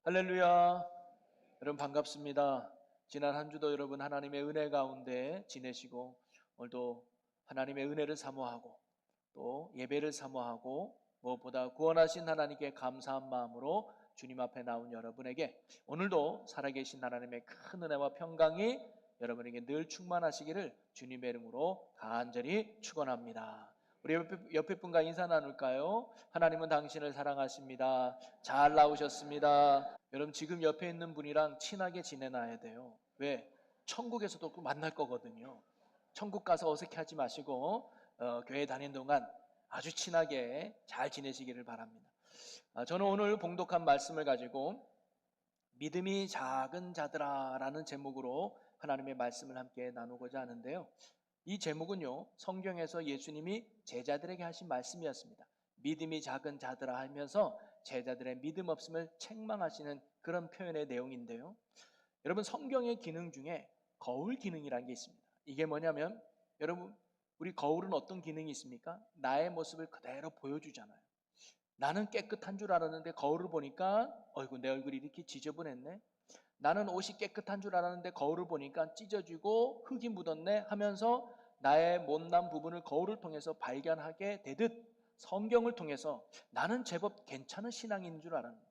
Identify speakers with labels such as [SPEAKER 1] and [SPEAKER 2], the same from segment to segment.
[SPEAKER 1] 할렐루야. 여러분 반갑습니다. 지난 한 주도 여러분 하나님의 은혜 가운데 지내시고 오늘도 하나님의 은혜를 사모하고 또 예배를 사모하고 무엇보다 구원하신 하나님께 감사한 마음으로 주님 앞에 나온 여러분에게 오늘도 살아계신 하나님의 큰 은혜와 평강이 여러분에게 늘 충만하시기를 주님의 이름으로 간절히 축원합니다. 우리 옆에 분과 인사 나눌까요? 하나님은 당신을 사랑하십니다. 잘 나오셨습니다. 여러분 지금 옆에 있는 분이랑 친하게 지내놔야 돼요. 왜? 천국에서도 만날 거거든요. 천국 가서 어색해하지 마시고 교회 다니는 동안 아주 친하게 잘 지내시기를 바랍니다. 저는 오늘 봉독한 말씀을 가지고 믿음이 작은 자들아 라는 제목으로 하나님의 말씀을 함께 나누고자 하는데요. 이 제목은요, 성경에서 예수님이 제자들에게 하신 말씀이었습니다. 믿음이 작은 자들아 하면서 제자들의 믿음 없음을 책망하시는 그런 표현의 내용인데요. 여러분 성경의 기능 중에 거울 기능이라는 게 있습니다. 이게 뭐냐면 여러분 우리 거울은 어떤 기능이 있습니까? 나의 모습을 그대로 보여주잖아요. 나는 깨끗한 줄 알았는데 거울을 보니까 어이구 내 얼굴이 이렇게 지저분했네. 나는 옷이 깨끗한 줄 알았는데 거울을 보니까 찢어지고 흙이 묻었네 하면서 나의 못난 부분을 거울을 통해서 발견하게 되듯 성경을 통해서 나는 제법 괜찮은 신앙인 줄 알았는데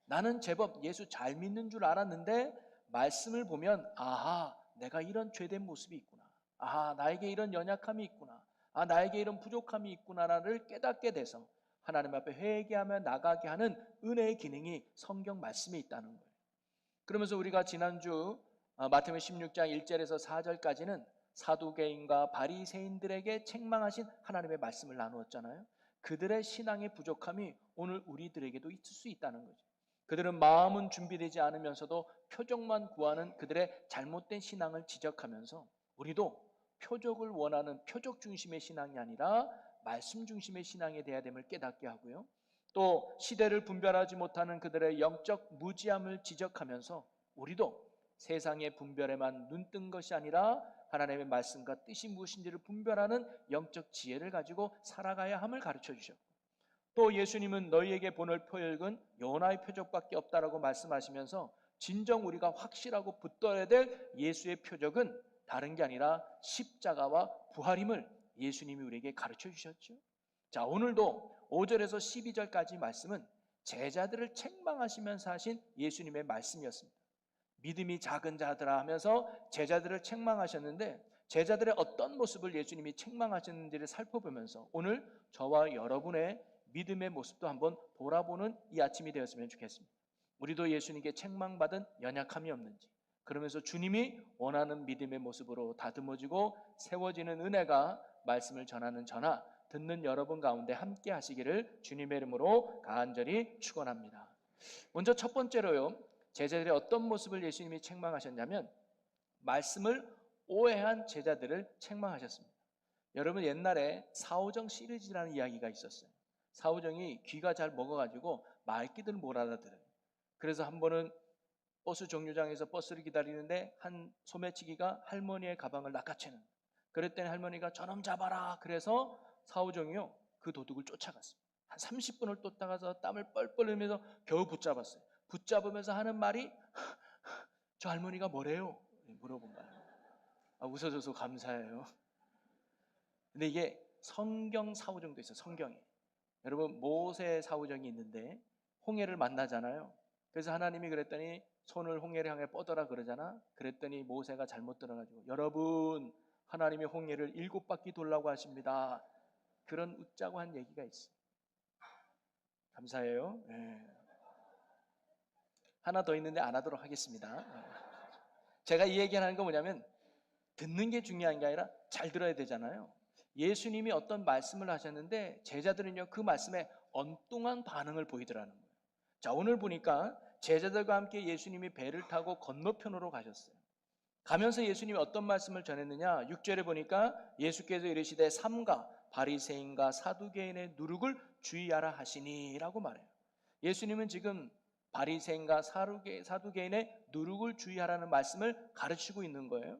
[SPEAKER 1] 나는 제법 예수 잘 믿는 줄 알았는데 말씀을 보면 아하 내가 이런 죄된 모습이 있구나. 아하 나에게 이런 연약함이 있구나. 아 나에게 이런 부족함이 있구나를 깨닫게 돼서 하나님 앞에 회개하며 나가게 하는 은혜의 기능이 성경 말씀에 있다는 거예요. 그러면서 우리가 지난주 마태복음 16장 1절에서 4절까지는 사두개인과 바리새인들에게 책망하신 하나님의 말씀을 나누었잖아요. 그들의 신앙의 부족함이 오늘 우리들에게도 있을 수 있다는 거죠. 그들은 마음은 준비되지 않으면서도 표적만 구하는 그들의 잘못된 신앙을 지적하면서 우리도 표적을 원하는 표적 중심의 신앙이 아니라 말씀 중심의 신앙에 대해야 됨을 깨닫게 하고요. 또 시대를 분별하지 못하는 그들의 영적 무지함을 지적하면서 우리도 세상의 분별에만 눈뜬 것이 아니라 하나님의 말씀과 뜻이 무엇인지를 분별하는 영적 지혜를 가지고 살아가야 함을 가르쳐 주셨고 또 예수님은 너희에게 보낼 표적은 요나의 표적밖에 없다라고 말씀하시면서 진정 우리가 확실하고 붙들어야 될 예수의 표적은 다른 게 아니라 십자가와 부활임을 예수님이 우리에게 가르쳐 주셨죠. 자, 오늘도 5절에서 12절까지 말씀은 제자들을 책망하시면서 하신 예수님의 말씀이었습니다. 믿음이 작은 자들아 하면서 제자들을 책망하셨는데 제자들의 어떤 모습을 예수님이 책망하셨는지를 살펴보면서 오늘 저와 여러분의 믿음의 모습도 한번 돌아보는 이 아침이 되었으면 좋겠습니다. 우리도 예수님께 책망받은 연약함이 없는지 그러면서 주님이 원하는 믿음의 모습으로 다듬어지고 세워지는 은혜가 말씀을 전하는 저나 듣는 여러분 가운데 함께 하시기를 주님의 이름으로 간절히 축원합니다. 먼저 첫 번째로요. 제자들의 어떤 모습을 예수님이 책망하셨냐면 말씀을 오해한 제자들을 책망하셨습니다. 여러분 옛날에 사오정 시리즈라는 이야기가 있었어요. 사오정이 귀가 잘 먹어가지고 말귀들 못 알아들어요. 그래서 한 번은 버스 정류장에서 버스를 기다리는데 한 소매치기가 할머니의 가방을 낚아채는 그랬더니 할머니가 저놈 잡아라 그래서 사오정이요 그 도둑을 쫓아갔습니다. 한 30분을 쫓아가서 땀을 뻘뻘 흘리면서 겨우 붙잡았어요. 붙잡으면서 하는 말이 저 할머니가 뭐래요? 물어본 거예요. 웃어줘서 감사해요. 근데 이게 성경 사오정도 있어요. 성경에 여러분 모세 사오정이 있는데 홍해를 만나잖아요. 그래서 하나님이 그랬더니 손을 홍해를 향해 뻗어라 그러잖아. 그랬더니 모세가 잘못 들어가지고 여러분 하나님이 홍해를 7바퀴 돌라고 하십니다. 그런 웃자고 한 얘기가 있어요. 감사해요. 네. 하나 더 있는데 안 하도록 하겠습니다. 제가 이 얘기하는 건 뭐냐면 듣는 게 중요한 게 아니라 잘 들어야 되잖아요. 예수님이 어떤 말씀을 하셨는데 제자들은요 그 말씀에 엉뚱한 반응을 보이더라는 거예요. 자 오늘 보니까 제자들과 함께 예수님이 배를 타고 건너편으로 가셨어요. 가면서 예수님이 어떤 말씀을 전했느냐 6절에 보니까 예수께서 이르시되 삼가 바리새인과 사두개인의 누룩을 주의하라 하시니 라고 말해요. 예수님은 지금 바리새인과 사두개인의 누룩을 주의하라는 말씀을 가르치고 있는 거예요.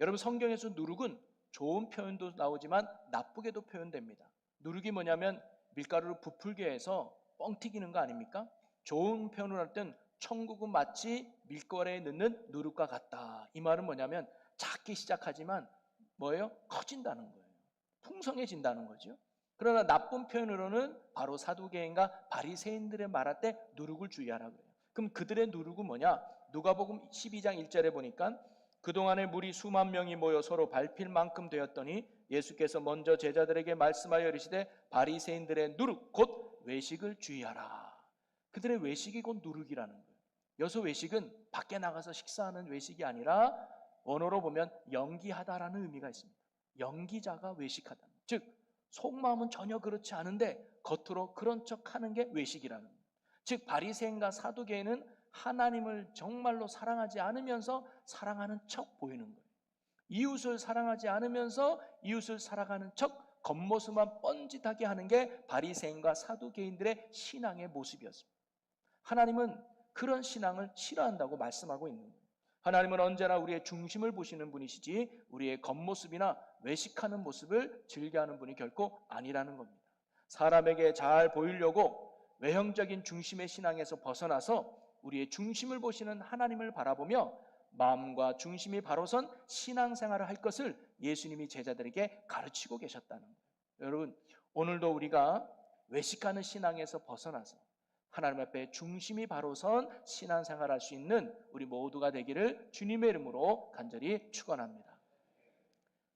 [SPEAKER 1] 여러분 성경에서 누룩은 좋은 표현도 나오지만 나쁘게도 표현됩니다. 누룩이 뭐냐면 밀가루를 부풀게 해서 뻥 튀기는 거 아닙니까? 좋은 표현을 할 땐 천국은 마치 밀가루에 넣는 누룩과 같다. 이 말은 뭐냐면 작게 시작하지만 뭐예요? 커진다는 거예요. 풍성해진다는 거죠. 그러나 나쁜 표현으로는 바로 사두개인과 바리새인들의 말할 때 누룩을 주의하라 그래요. 그럼 그들의 누룩은 뭐냐? 누가복음 12장 1절에 보니까 그동안에 무리 수만 명이 모여 서로 밟힐 만큼 되었더니 예수께서 먼저 제자들에게 말씀하여 이르시되 바리새인들의 누룩 곧 외식을 주의하라. 그들의 외식이 곧 누룩이라는 거예요. 여기서 외식은 밖에 나가서 식사하는 외식이 아니라 원어로 보면 연기하다라는 의미가 있습니다. 연기자가 외식하다. 즉 속마음은 전혀 그렇지 않은데 겉으로 그런 척하는 게 외식이라는 거예요. 즉 바리새인과 사두개인은 하나님을 정말로 사랑하지 않으면서 사랑하는 척 보이는 거예요. 이웃을 사랑하지 않으면서 이웃을 사랑하는 척 겉모습만 뻔짓하게 하는 게 바리새인과 사두개인들의 신앙의 모습이었습니다. 하나님은 그런 신앙을 싫어한다고 말씀하고 있는 거예요. 하나님은 언제나 우리의 중심을 보시는 분이시지 우리의 겉모습이나 외식하는 모습을 즐겨하는 분이 결코 아니라는 겁니다. 사람에게 잘 보이려고 외형적인 중심의 신앙에서 벗어나서 우리의 중심을 보시는 하나님을 바라보며 마음과 중심이 바로 선 신앙생활을 할 것을 예수님이 제자들에게 가르치고 계셨다는 거예요. 여러분, 오늘도 우리가 외식하는 신앙에서 벗어나서 하나님 앞에 중심이 바로 선 신앙생활을 할 수 있는 우리 모두가 되기를 주님의 이름으로 간절히 축원합니다.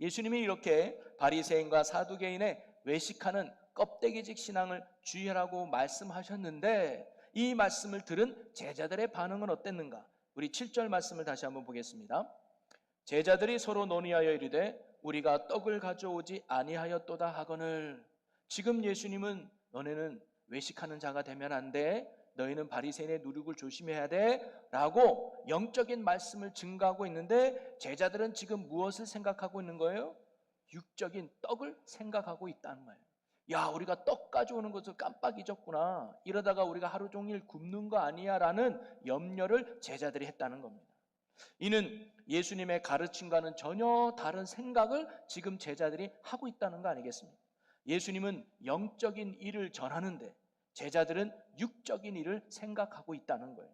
[SPEAKER 1] 예수님이 이렇게 바리새인과 사두개인의 외식하는 껍데기직 신앙을 주의하라고 말씀하셨는데 이 말씀을 들은 제자들의 반응은 어땠는가? 우리 7절 말씀을 다시 한번 보겠습니다. 제자들이 서로 논의하여 이르되 우리가 떡을 가져오지 아니하였도다 하거늘. 지금 예수님은 너네는 외식하는 자가 되면 안 돼. 너희는 바리새인의 누룩을 조심해야 돼. 라고 영적인 말씀을 증가하고 있는데 제자들은 지금 무엇을 생각하고 있는 거예요? 육적인 떡을 생각하고 있다는 거예요. 야, 우리가 떡 가져오는 것을 깜빡 잊었구나. 이러다가 우리가 하루 종일 굶는 거 아니야 라는 염려를 제자들이 했다는 겁니다. 이는 예수님의 가르침과는 전혀 다른 생각을 지금 제자들이 하고 있다는 거 아니겠습니까? 예수님은 영적인 일을 전하는데 제자들은 육적인 일을 생각하고 있다는 거예요.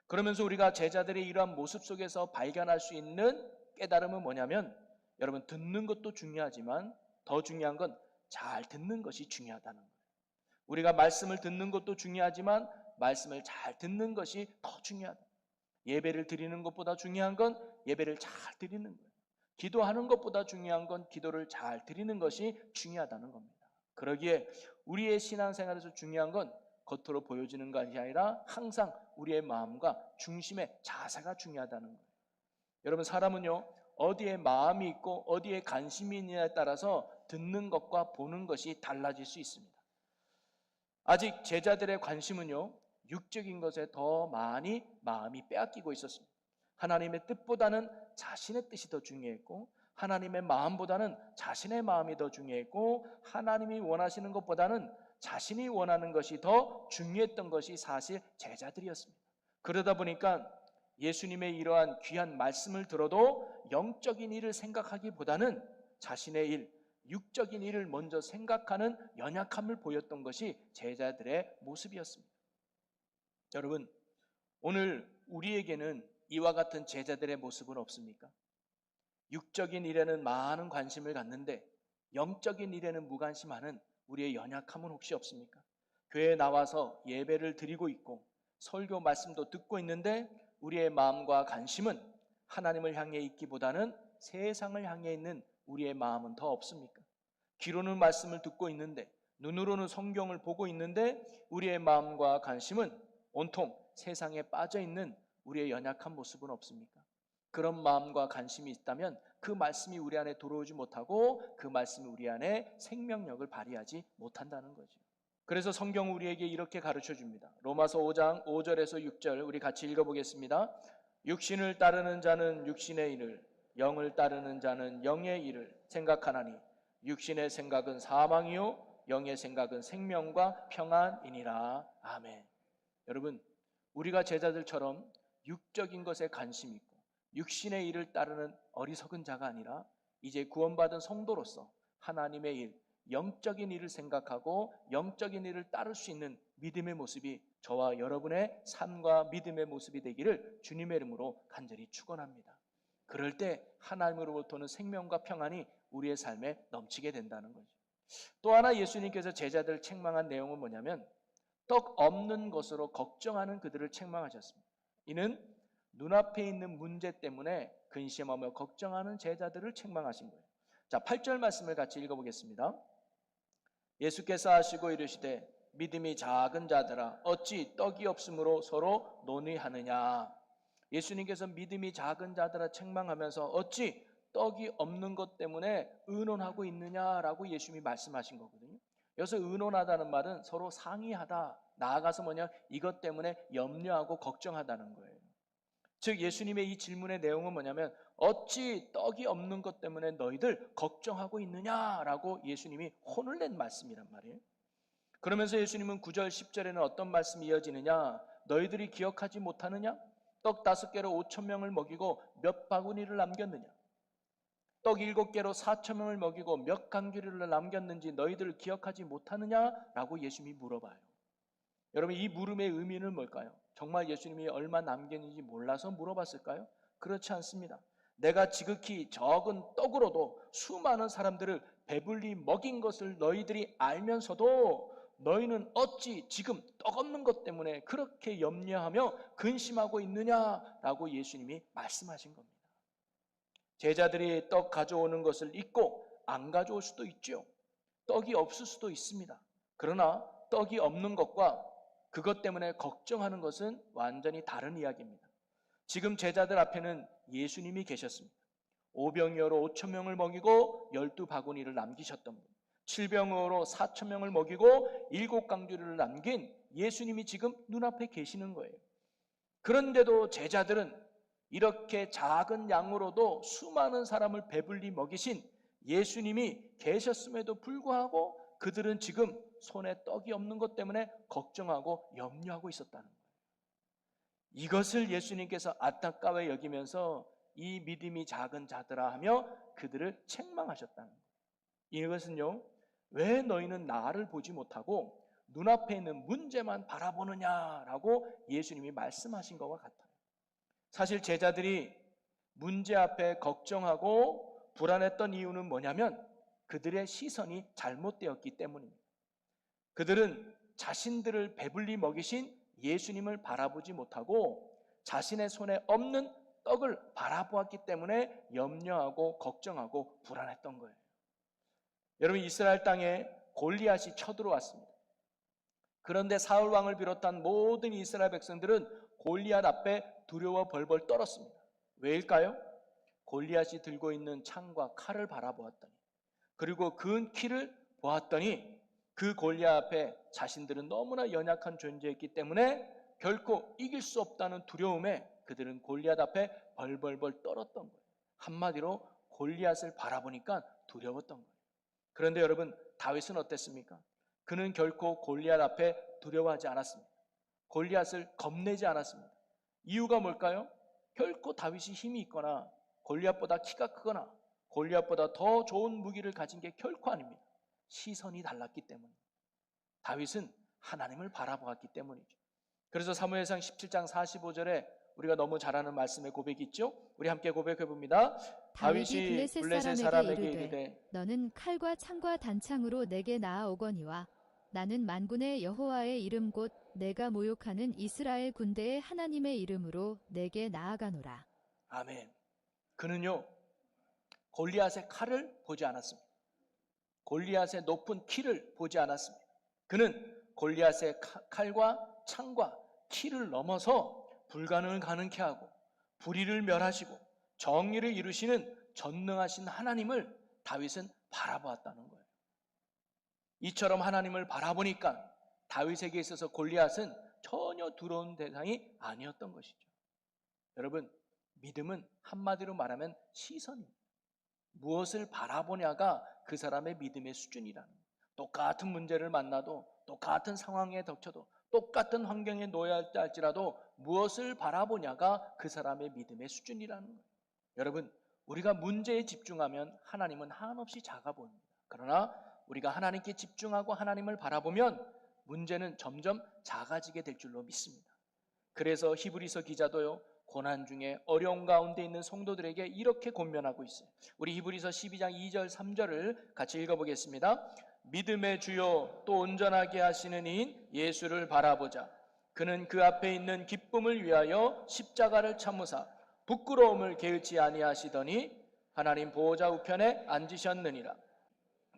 [SPEAKER 1] 그러면서 우리가 제자들의 이러한 모습 속에서 발견할 수 있는 깨달음은 뭐냐면 여러분 듣는 것도 중요하지만 더 중요한 건 잘 듣는 것이 중요하다는 거예요. 우리가 말씀을 듣는 것도 중요하지만 말씀을 잘 듣는 것이 더 중요하다. 예배를 드리는 것보다 중요한 건 예배를 잘 드리는 거예요. 기도하는 것보다 중요한 건 기도를 잘 드리는 것이 중요하다는 겁니다. 그러기에 우리의 신앙생활에서 중요한 건 겉으로 보여지는 것이 아니라 항상 우리의 마음과 중심의 자세가 중요하다는 거예요. 여러분 사람은요 어디에 마음이 있고 어디에 관심이 있느냐에 따라서 듣는 것과 보는 것이 달라질 수 있습니다. 아직 제자들의 관심은요 육적인 것에 더 많이 마음이 빼앗기고 있었습니다. 하나님의 뜻보다는 자신의 뜻이 더 중요했고 하나님의 마음보다는 자신의 마음이 더 중요했고 하나님이 원하시는 것보다는 자신이 원하는 것이 더 중요했던 것이 사실 제자들이었습니다. 그러다 보니까 예수님의 이러한 귀한 말씀을 들어도 영적인 일을 생각하기보다는 자신의 일, 육적인 일을 먼저 생각하는 연약함을 보였던 것이 제자들의 모습이었습니다. 여러분, 오늘 우리에게는 이와 같은 제자들의 모습은 없습니까? 육적인 일에는 많은 관심을 갖는데 영적인 일에는 무관심하는 우리의 연약함은 혹시 없습니까? 교회에 나와서 예배를 드리고 있고 설교 말씀도 듣고 있는데 우리의 마음과 관심은 하나님을 향해 있기보다는 세상을 향해 있는 우리의 마음은 더 없습니까? 귀로는 말씀을 듣고 있는데 눈으로는 성경을 보고 있는데 우리의 마음과 관심은 온통 세상에 빠져 있는 우리의 연약한 모습은 없습니까? 그런 마음과 관심이 있다면 그 말씀이 우리 안에 들어오지 못하고 그 말씀이 우리 안에 생명력을 발휘하지 못한다는 거죠. 그래서 성경은 우리에게 이렇게 가르쳐 줍니다. 로마서 5장 5절에서 6절 우리 같이 읽어보겠습니다. 육신을 따르는 자는 육신의 일을, 영을 따르는 자는 영의 일을 생각하나니 육신의 생각은 사망이요 영의 생각은 생명과 평안이니라. 아멘. 여러분, 우리가 제자들처럼 육적인 것에 관심 있고 육신의 일을 따르는 어리석은 자가 아니라 이제 구원받은 성도로서 하나님의 일, 영적인 일을 생각하고 영적인 일을 따를 수 있는 믿음의 모습이 저와 여러분의 삶과 믿음의 모습이 되기를 주님의 이름으로 간절히 축원합니다. 그럴 때 하나님으로부터는 생명과 평안이 우리의 삶에 넘치게 된다는 거죠. 또 하나 예수님께서 제자들을 책망한 내용은 뭐냐면 떡 없는 것으로 걱정하는 그들을 책망하셨습니다. 이는 눈앞에 있는 문제 때문에 근심하며 걱정하는 제자들을 책망하신 거예요. 자, 8절 말씀을 같이 읽어보겠습니다. 예수께서 하시고 이르시되 믿음이 작은 자들아 어찌 떡이 없으므로 서로 논의하느냐. 예수님께서 믿음이 작은 자들아 책망하면서 어찌 떡이 없는 것 때문에 의논하고 있느냐라고 예수님이 말씀하신 거거든요. 여기서 의논하다는 말은 서로 상의하다, 나아가서 뭐냐, 이것 때문에 염려하고 걱정하다는 거예요. 즉 예수님의 이 질문의 내용은 뭐냐면 어찌 떡이 없는 것 때문에 너희들 걱정하고 있느냐라고 예수님이 혼을 낸 말씀이란 말이에요. 그러면서 예수님은 9절 10절에는 어떤 말씀이 이어지느냐, 너희들이 기억하지 못하느냐, 떡 5개로 5,000명을 먹이고 몇 바구니를 남겼느냐, 떡 7개로 4,000명을 먹이고 몇 강주리를 남겼는지 너희들 기억하지 못하느냐라고 예수님이 물어봐요. 여러분, 이 물음의 의미는 뭘까요? 정말 예수님이 얼마 남겼는지 몰라서 물어봤을까요? 그렇지 않습니다. 내가 지극히 적은 떡으로도 수많은 사람들을 배불리 먹인 것을 너희들이 알면서도 너희는 어찌 지금 떡 없는 것 때문에 그렇게 염려하며 근심하고 있느냐라고 예수님이 말씀하신 겁니다. 제자들이 떡 가져오는 것을 잊고 안 가져올 수도 있죠. 떡이 없을 수도 있습니다. 그러나 떡이 없는 것과 그것 때문에 걱정하는 것은 완전히 다른 이야기입니다. 지금 제자들 앞에는 예수님이 계셨습니다. 5병이어로 5,000명을 먹이고 12바구니를 남기셨던 분, 7병으로 4,000명을 먹이고 7강주리를 남긴 예수님이 지금 눈앞에 계시는 거예요. 그런데도 제자들은 이렇게 작은 양으로도 수많은 사람을 배불리 먹이신 예수님이 계셨음에도 불구하고 그들은 지금 손에 떡이 없는 것 때문에 걱정하고 염려하고 있었다는 거예요. 이것을 예수님께서 안타까워 여기면서 이 믿음이 작은 자들아 하며 그들을 책망하셨다는 거예요. 이것은요, 왜 너희는 나를 보지 못하고 눈앞에 있는 문제만 바라보느냐라고 예수님이 말씀하신 것과 같아요. 사실 제자들이 문제 앞에 걱정하고 불안했던 이유는 뭐냐면 그들의 시선이 잘못되었기 때문입니다. 그들은 자신들을 배불리 먹이신 예수님을 바라보지 못하고 자신의 손에 없는 떡을 바라보았기 때문에 염려하고 걱정하고 불안했던 거예요. 여러분, 이스라엘 땅에 골리앗이 쳐들어왔습니다. 그런데 사울 왕을 비롯한 모든 이스라엘 백성들은 골리앗 앞에 두려워 벌벌 떨었습니다. 왜일까요? 골리앗이 들고 있는 창과 칼을 바라보았더니, 그리고 그 키를 보았더니 그 골리앗 앞에 자신들은 너무나 연약한 존재였기 때문에 결코 이길 수 없다는 두려움에 그들은 골리앗 앞에 벌벌벌 떨었던 거예요. 한마디로 골리앗을 바라보니까 두려웠던 거예요. 그런데 여러분, 다윗은 어땠습니까? 그는 결코 골리앗 앞에 두려워하지 않았습니다. 골리앗을 겁내지 않았습니다. 이유가 뭘까요? 결코 다윗이 힘이 있거나 골리앗보다 키가 크거나 골리앗보다 더 좋은 무기를 가진 게 결코 아닙니다. 시선이 달랐기 때문입니다. 다윗은 하나님을 바라보았기 때문이죠. 그래서 사무엘상 17장 45절에 우리가 너무 잘 아는 말씀의 고백이 있죠. 우리 함께 고백해 봅니다. 다윗이 블레셋 사람에게 이르되
[SPEAKER 2] 너는 칼과 창과 단창으로 내게 나아오거니와 나는 만군의 여호와의 이름 곧 내가 모욕하는 이스라엘 군대의 하나님의 이름으로 내게 나아가노라.
[SPEAKER 1] 아멘. 그는요, 골리앗의 칼을 보지 않았습니다. 골리앗의 높은 키를 보지 않았습니다. 그는 골리앗의 칼과 창과 키를 넘어서 불가능을 가능케 하고 불의를 멸하시고 정의를 이루시는 전능하신 하나님을 다윗은 바라보았다는 거예요. 이처럼 하나님을 바라보니까 다윗에게 있어서 골리앗은 전혀 두려운 대상이 아니었던 것이죠. 여러분, 믿음은 한마디로 말하면 시선입니다. 무엇을 바라보냐가 그 사람의 믿음의 수준이라는 거예요. 똑같은 문제를 만나도 똑같은 상황에 닥쳐도 똑같은 환경에 놓여야 할지라도 무엇을 바라보냐가 그 사람의 믿음의 수준이라는 거예요. 여러분, 우리가 문제에 집중하면 하나님은 한없이 작아 보입니다. 그러나 우리가 하나님께 집중하고 하나님을 바라보면 문제는 점점 작아지게 될 줄로 믿습니다. 그래서 히브리서 기자도요, 고난 중에 어려운 가운데 있는 성도들에게 이렇게 권면하고 있어요. 우리 히브리서 12장 2절 3절을 같이 읽어보겠습니다. 믿음의 주요 또 온전하게 하시는 이인 예수를 바라보자. 그는 그 앞에 있는 기쁨을 위하여 십자가를 참으사 부끄러움을 게으치 아니하시더니 하나님 보호자 우편에 앉으셨느니라.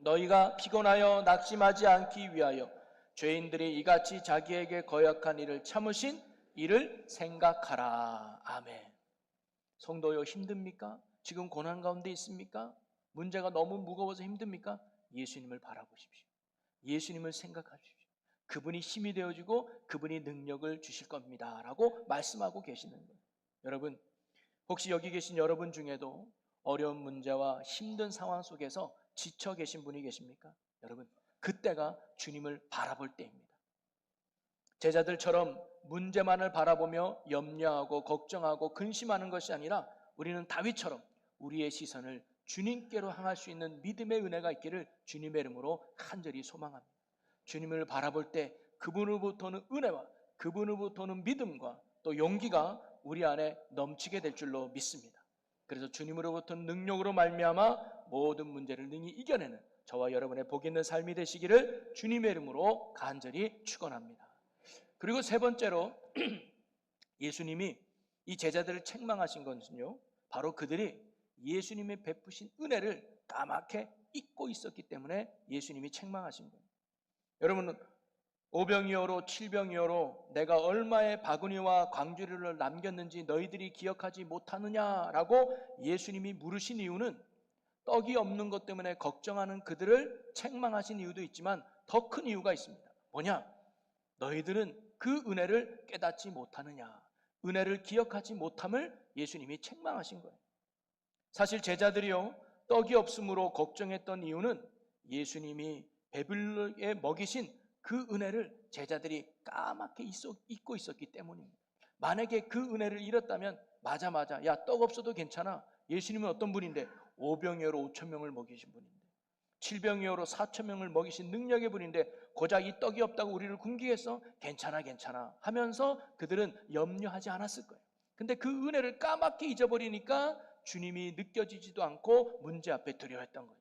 [SPEAKER 1] 너희가 피곤하여 낙심하지 않기 위하여 죄인들이 이같이 자기에게 거역한 일을 참으신 이를 생각하라. 아멘. 성도요, 힘듭니까? 지금 고난 가운데 있습니까? 문제가 너무 무거워서 힘듭니까? 예수님을 바라보십시오. 예수님을 생각하십시오. 그분이 힘이 되어주고 그분이 능력을 주실 겁니다 라고 말씀하고 계시는 거예요. 여러분, 혹시 여기 계신 여러분 중에도 어려운 문제와 힘든 상황 속에서 지쳐 계신 분이 계십니까? 여러분, 그때가 주님을 바라볼 때입니다. 제자들처럼 문제만을 바라보며 염려하고 걱정하고 근심하는 것이 아니라 우리는 다윗처럼 우리의 시선을 주님께로 향할 수 있는 믿음의 은혜가 있기를 주님의 이름으로 간절히 소망합니다. 주님을 바라볼 때 그분으로부터는 은혜와 그분으로부터는 믿음과 또 용기가 우리 안에 넘치게 될 줄로 믿습니다. 그래서 주님으로부터는 능력으로 말미암아 모든 문제를 능히 이겨내는 저와 여러분의 복 있는 삶이 되시기를 주님의 이름으로 간절히 축원합니다. 그리고 세 번째로 예수님이 이 제자들을 책망하신 것은요, 바로 그들이 예수님의 베푸신 은혜를 까맣게 잊고 있었기 때문에 예수님이 책망하신 거예요. 여러분, 오병이어로 칠병이어로 내가 얼마의 바구니와 광주리를 남겼는지 너희들이 기억하지 못하느냐라고 예수님이 물으신 이유는 떡이 없는 것 때문에 걱정하는 그들을 책망하신 이유도 있지만 더 큰 이유가 있습니다. 뭐냐? 너희들은 그 은혜를 깨닫지 못하느냐, 은혜를 기억하지 못함을 예수님이 책망하신 거예요. 사실 제자들이요, 떡이 없음으로 걱정했던 이유는 예수님이 배불르게 먹이신 그 은혜를 제자들이 까맣게 잊고 있었기 때문입니다. 만약에 그 은혜를 잃었다면 맞아 야, 떡 없어도 괜찮아. 예수님은 어떤 분인데? 오병이어로 5,000명을 먹이신 분인데, 칠병이어로 4,000명을 먹이신 능력의 분인데 고작 이 떡이 없다고 우리를 굶기겠어? 괜찮아 하면서 그들은 염려하지 않았을 거예요. 근데 그 은혜를 까맣게 잊어버리니까 주님이 느껴지지도 않고 문제 앞에 두려워했던 거죠.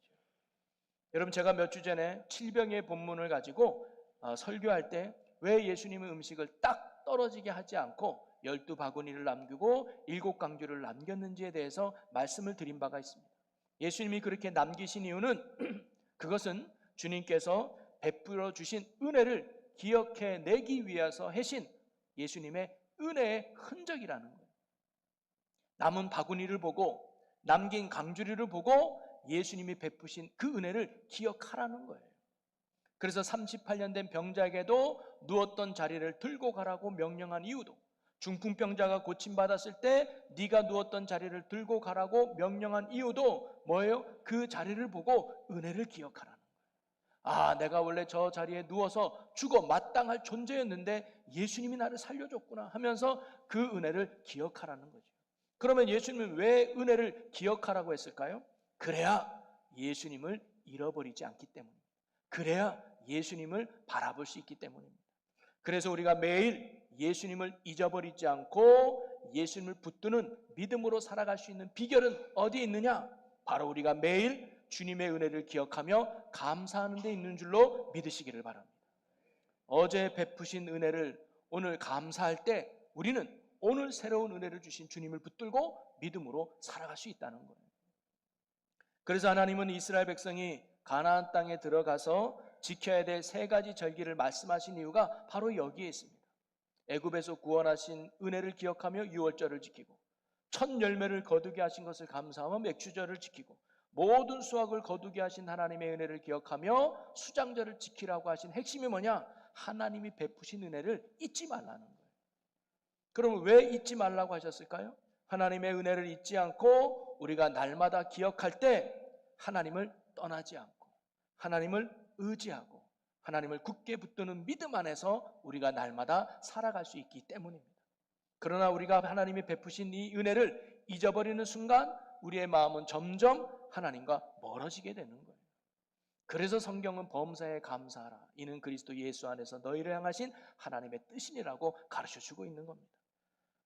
[SPEAKER 1] 여러분, 제가 몇 주 전에 칠병의 본문을 가지고 설교할 때 왜 예수님은 음식을 딱 떨어지게 하지 않고 12바구니를 남기고 7강주를 남겼는지에 대해서 말씀을 드린 바가 있습니다. 예수님이 그렇게 남기신 이유는 그것은 주님께서 베풀어 주신 은혜를 기억해내기 위해서 하신 예수님의 은혜의 흔적이라는 거예요. 남은 바구니를 보고 남긴 강주리를 보고 예수님이 베푸신 그 은혜를 기억하라는 거예요. 그래서 38년 된 병자에게도 누웠던 자리를 들고 가라고 명령한 이유도, 중풍병자가 고침받았을 때 네가 누웠던 자리를 들고 가라고 명령한 이유도 뭐예요? 그 자리를 보고 은혜를 기억하라는 거예요. 아, 내가 원래 저 자리에 누워서 죽어 마땅할 존재였는데 예수님이 나를 살려줬구나 하면서 그 은혜를 기억하라는 거죠. 그러면 예수님은 왜 은혜를 기억하라고 했을까요? 그래야 예수님을 잃어버리지 않기 때문입니다. 그래야 예수님을 바라볼 수 있기 때문입니다. 그래서 우리가 매일 예수님을 잊어버리지 않고 예수님을 붙드는 믿음으로 살아갈 수 있는 비결은 어디에 있느냐? 바로 우리가 매일 주님의 은혜를 기억하며 감사하는 데 있는 줄로 믿으시기를 바랍니다. 어제 베푸신 은혜를 오늘 감사할 때 우리는 오늘 새로운 은혜를 주신 주님을 붙들고 믿음으로 살아갈 수 있다는 거예요. 그래서 하나님은 이스라엘 백성이 가나안 땅에 들어가서 지켜야 될 세 가지 절기를 말씀하신 이유가 바로 여기에 있습니다. 애굽에서 구원하신 은혜를 기억하며 유월절을 지키고, 첫 열매를 거두게 하신 것을 감사하며 맥주절을 지키고, 모든 수확을 거두게 하신 하나님의 은혜를 기억하며 수장절을 지키라고 하신 핵심이 뭐냐? 하나님이 베푸신 은혜를 잊지 말라는 거예요. 그럼 왜 잊지 말라고 하셨을까요? 하나님의 은혜를 잊지 않고 우리가 날마다 기억할 때 하나님을 떠나지 않고 하나님을 의지하고 하나님을 굳게 붙드는 믿음 안에서 우리가 날마다 살아갈 수 있기 때문입니다. 그러나 우리가 하나님이 베푸신 이 은혜를 잊어버리는 순간 우리의 마음은 점점 하나님과 멀어지게 되는 거예요. 그래서 성경은 범사에 감사하라. 이는 그리스도 예수 안에서 너희를 향하신 하나님의 뜻이니라고 가르쳐주고 있는 겁니다.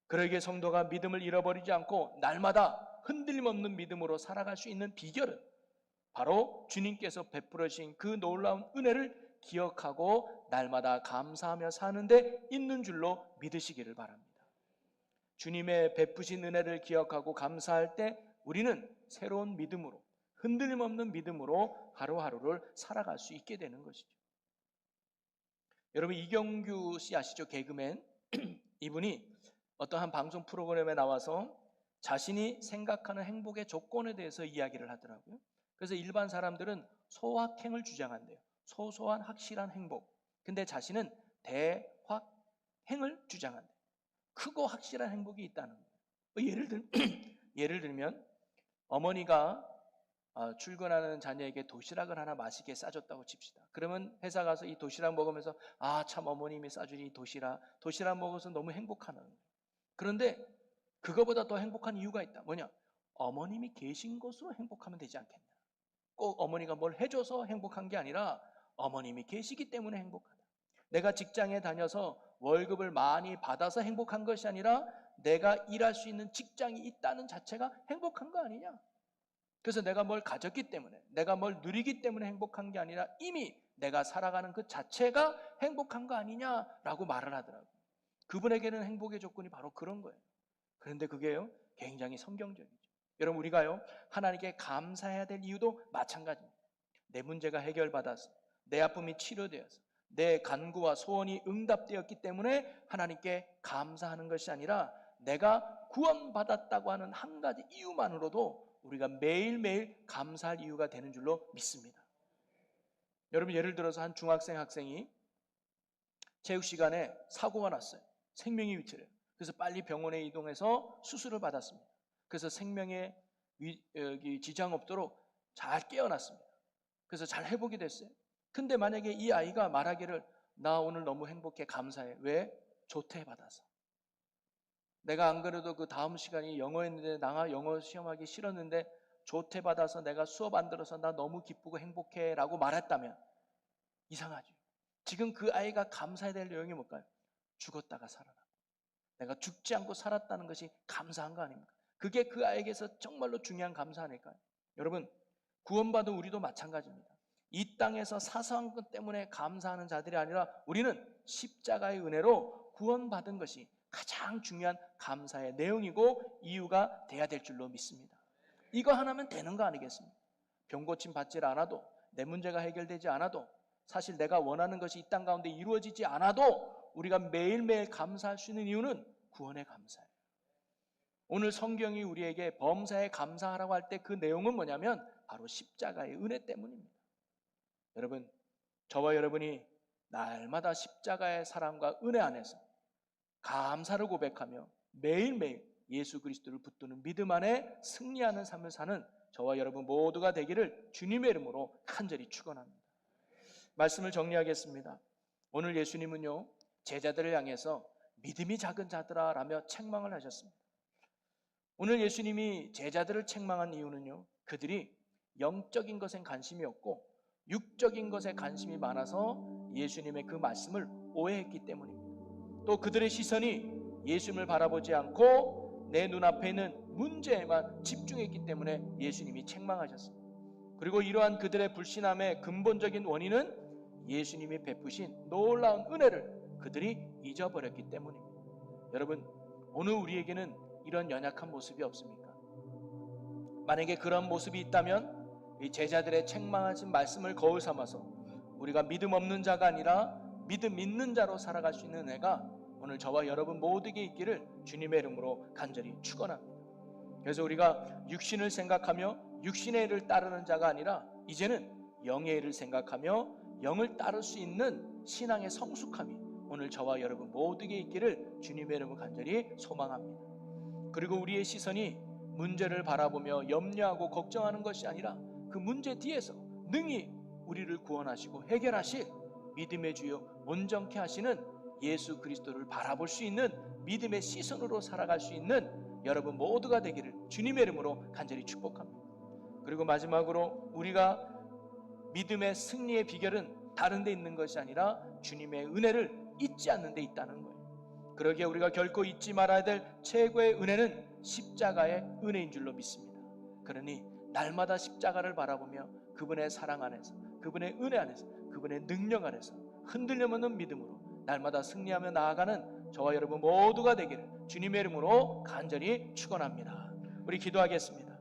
[SPEAKER 1] 그러기에 성도가 믿음을 잃어버리지 않고 날마다 흔들림 없는 믿음으로 살아갈 수 있는 비결은 바로 주님께서 베풀어 주신 그 놀라운 은혜를 기억하고 날마다 감사하며 사는 데 있는 줄로 믿으시기를 바랍니다. 주님의 베푸신 은혜를 기억하고 감사할 때 우리는 새로운 믿음으로, 흔들림 없는 믿음으로 하루하루를 살아갈 수 있게 되는 것이죠. 여러분, 이경규 씨 아시죠? 개그맨. 이분이 어떠한 방송 프로그램에 나와서 자신이 생각하는 행복의 조건에 대해서 이야기를 하더라고요. 그래서 일반 사람들은 소확행을 주장한대요. 소소한 확실한 행복. 근데 자신은 대확행을 주장한대요. 크고 확실한 행복이 있다는 거예요. 예를 들면 어머니가 출근하는 자녀에게 도시락을 하나 맛있게 싸줬다고 칩시다. 그러면 회사 가서 이 도시락 먹으면서 참 어머님이 싸주니 도시락 먹어서 너무 행복하는 거예요. 그런데 그거보다 더 행복한 이유가 있다. 뭐냐? 어머님이 계신 곳으로 행복하면 되지 않겠냐. 꼭 어머니가 뭘 해줘서 행복한 게 아니라 어머님이 계시기 때문에 행복하다. 내가 직장에 다녀서 월급을 많이 받아서 행복한 것이 아니라 내가 일할 수 있는 직장이 있다는 자체가 행복한 거 아니냐. 그래서 내가 뭘 가졌기 때문에, 내가 뭘 누리기 때문에 행복한 게 아니라 이미 내가 살아가는 그 자체가 행복한 거 아니냐라고 말을 하더라고요. 그분에게는 행복의 조건이 바로 그런 거예요. 그런데 그게요, 굉장히 성경적이죠. 여러분, 우리가요, 하나님께 감사해야 될 이유도 마찬가지입니다. 내 문제가 해결받아서, 내 아픔이 치료되어서, 내 간구와 소원이 응답되었기 때문에 하나님께 감사하는 것이 아니라 내가 구원받았다고 하는 한 가지 이유만으로도 우리가 매일매일 감사할 이유가 되는 줄로 믿습니다. 여러분, 예를 들어서 한 중학생 학생이 체육 시간에 사고가 났어요. 생명이 위태로워요. 그래서 빨리 병원에 이동해서 수술을 받았습니다. 그래서 생명에 지장 없도록 잘 깨어났습니다. 그래서 잘 회복이 됐어요. 근데 만약에 이 아이가 말하기를 나 오늘 너무 행복해, 감사해. 왜? 조퇴받아서. 내가 안 그래도 그 다음 시간이 영어였는데 나 영어 시험하기 싫었는데 조퇴받아서 내가 수업 안 들어서 나 너무 기쁘고 행복해 라고 말했다면 이상하죠. 지금 그 아이가 감사해야 될 내용이 뭘까요? 죽었다가 살아나. 내가 죽지 않고 살았다는 것이 감사한 거 아닙니까? 그게 그 아이에게서 정말로 중요한 감사 아닐까요? 여러분, 구원받은 우리도 마찬가지입니다. 이 땅에서 사소한 것 때문에 감사하는 자들이 아니라 우리는 십자가의 은혜로 구원받은 것이 가장 중요한 감사의 내용이고 이유가 돼야 될 줄로 믿습니다. 이거 하나면 되는 거 아니겠습니까? 병고침 받지 않아도, 내 문제가 해결되지 않아도, 사실 내가 원하는 것이 이 땅 가운데 이루어지지 않아도 우리가 매일매일 감사할 수 있는 이유는 구원의 감사예요. 오늘 성경이 우리에게 범사에 감사하라고 할 때 그 내용은 뭐냐면 바로 십자가의 은혜 때문입니다. 여러분, 저와 여러분이 날마다 십자가의 사랑과 은혜 안에서 감사를 고백하며 매일매일 예수 그리스도를 붙드는 믿음 안에 승리하는 삶을 사는 저와 여러분 모두가 되기를 주님의 이름으로 간절히 축원합니다. 말씀을 정리하겠습니다. 오늘 예수님은요, 제자들을 향해서 믿음이 작은 자들아 라며 책망을 하셨습니다. 오늘 예수님이 제자들을 책망한 이유는요, 그들이 영적인 것엔 관심이 없고 육적인 것에 관심이 많아서 예수님의 그 말씀을 오해했기 때문입니다. 또 그들의 시선이 예수님을 바라보지 않고 내 눈앞에 있는 문제에만 집중했기 때문에 예수님이 책망하셨습니다. 그리고 이러한 그들의 불신함의 근본적인 원인은 예수님이 베푸신 놀라운 은혜를 그들이 잊어버렸기 때문입니다. 여러분, 오늘 우리에게는 이런 연약한 모습이 없습니까? 만약에 그런 모습이 있다면 이 제자들의 책망하신 말씀을 거울 삼아서 우리가 믿음 없는 자가 아니라 믿음 있는 자로 살아갈 수 있는 은혜가 오늘 저와 여러분 모두에게 있기를 주님의 이름으로 간절히 축원합니다. 그래서 우리가 육신을 생각하며 육신의 일을 따르는 자가 아니라 이제는 영의 일을 생각하며 영을 따를 수 있는 신앙의 성숙함이 오늘 저와 여러분 모두에게 있기를 주님의 이름으로 간절히 소망합니다. 그리고 우리의 시선이 문제를 바라보며 염려하고 걱정하는 것이 아니라 그 문제 뒤에서 능히 우리를 구원하시고 해결하실 믿음의 주요 온전케 하시는 예수 그리스도를 바라볼 수 있는 믿음의 시선으로 살아갈 수 있는 여러분 모두가 되기를 주님의 이름으로 간절히 축복합니다. 그리고 마지막으로 우리가 믿음의 승리의 비결은 다른 데 있는 것이 아니라 주님의 은혜를 잊지 않는 데 있다는 거예요. 그러기에 우리가 결코 잊지 말아야 될 최고의 은혜는 십자가의 은혜인 줄로 믿습니다. 그러니 날마다 십자가를 바라보며 그분의 사랑 안에서, 그분의 은혜 안에서, 그분의 능력 안에서 흔들림 없는 믿음으로 날마다 승리하며 나아가는 저와 여러분 모두가 되기를 주님의 이름으로 간절히 축원합니다. 우리 기도하겠습니다.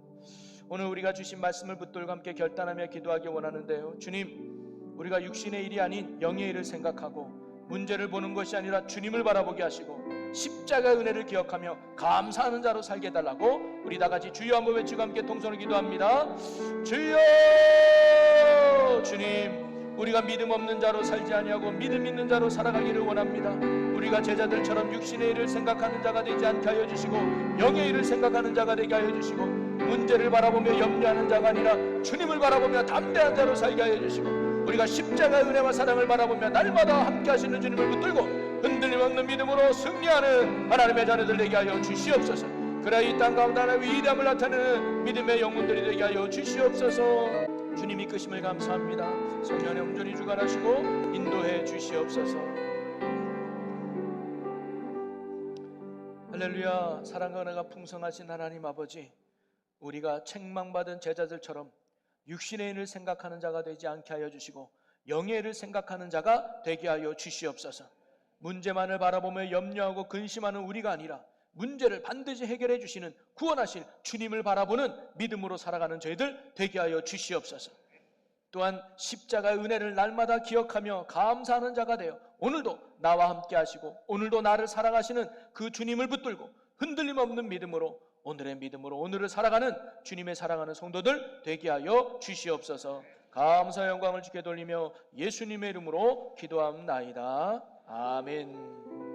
[SPEAKER 1] 오늘 우리가 주신 말씀을 붙들고 함께 결단하며 기도하기 원하는데요. 주님, 우리가 육신의 일이 아닌 영의 일을 생각하고 문제를 보는 것이 아니라 주님을 바라보게 하시고 십자가의 은혜를 기억하며 감사하는 자로 살게 해달라고 우리 다같이 주여 한번 외치고 함께 통성으로 기도합니다. 주여! 주님, 우리가 믿음 없는 자로 살지 아니하고 믿음 있는 자로 살아가기를 원합니다. 우리가 제자들처럼 육신의 일을 생각하는 자가 되지 않게 하여 주시고 영의 일을 생각하는 자가 되게 하여 주시고 문제를 바라보며 염려하는 자가 아니라 주님을 바라보며 담대한 자로 살게 하여 주시고 우리가 십자가의 은혜와 사랑을 바라보며 날마다 함께 하시는 주님을 붙들고 흔들림 없는 믿음으로 승리하는 하나님의 자녀들 되게 하여 주시옵소서. 그래 이 땅 가운데 하나님의 위대함을 나타내는 믿음의 영혼들이 되게 하여 주시옵소서. 주님 이끄심을 감사합니다. 성령의 온전히 주관하시고 인도해 주시옵소서. 할렐루야. 사랑과 은혜가 풍성하신 하나님 아버지, 우리가 책망받은 제자들처럼 육신의 일을 생각하는 자가 되지 않게 하여 주시고 영의 일을 생각하는 자가 되게 하여 주시옵소서. 문제만을 바라보며 염려하고 근심하는 우리가 아니라 문제를 반드시 해결해 주시는 구원하실 주님을 바라보는 믿음으로 살아가는 저희들 되게 하여 주시옵소서. 또한 십자가의 은혜를 날마다 기억하며 감사하는 자가 되어 오늘도 나와 함께 하시고 오늘도 나를 사랑하시는 그 주님을 붙들고 흔들림 없는 믿음으로 오늘의 믿음으로 오늘을 살아가는 주님의 사랑하는 성도들 되게 하여 주시옵소서. 감사 영광을 주께 돌리며 예수님의 이름으로 기도합나이다. 아멘.